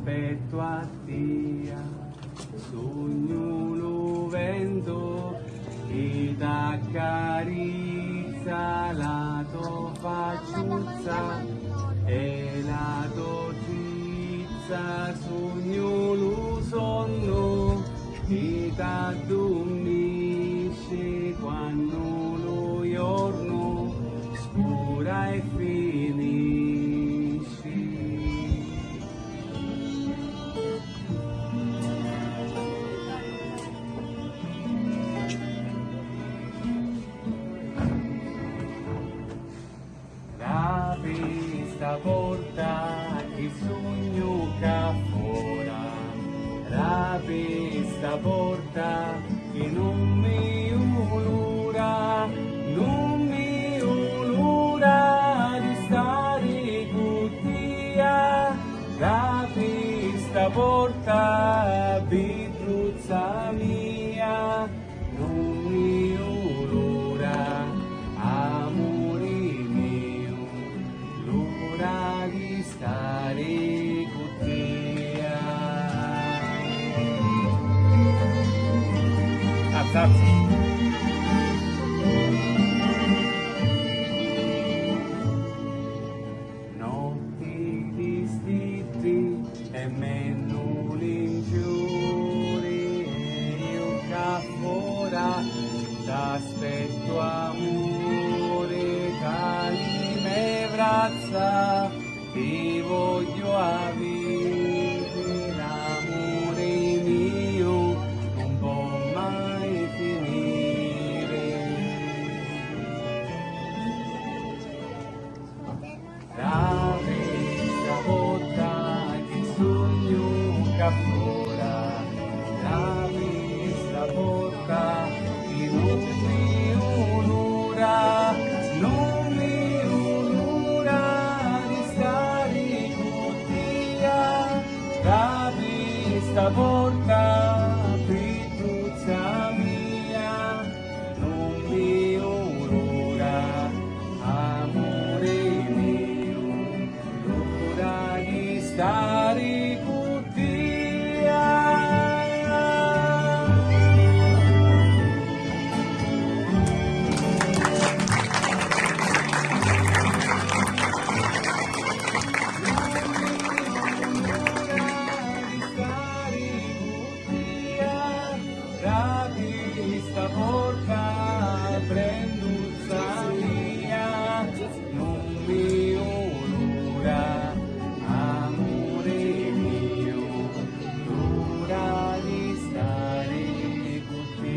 t'aspetto a Dio, sogno lo vento che t'accarezza la tua facciuzza e la tua trizza, sogno lo sonno che t'addormisce quando lo giorno scura e finisce. Questa porta che sogno che fora, questa porta che non mi ulura, non mi ulura di stare con te, questa porta Petruzza mia, non mi ulura, amore mio, l'ora di stare con te. Alzarsi. Notti di stitti e meno l'ingiuri, io che fora t'aspetto amore, cali me braccia, ti voglio avere, l'amore mio non può mai finire. Da questa volta che sogno che fora, da questa volta che non mi onora, non mi onora di stare con te, da questa volta Petruzza mia, non mi onora, amore mio, l'ora di stare con te. Da questa porta Petruzza mia, non mi onora, amore mio, l'ora di stare con te.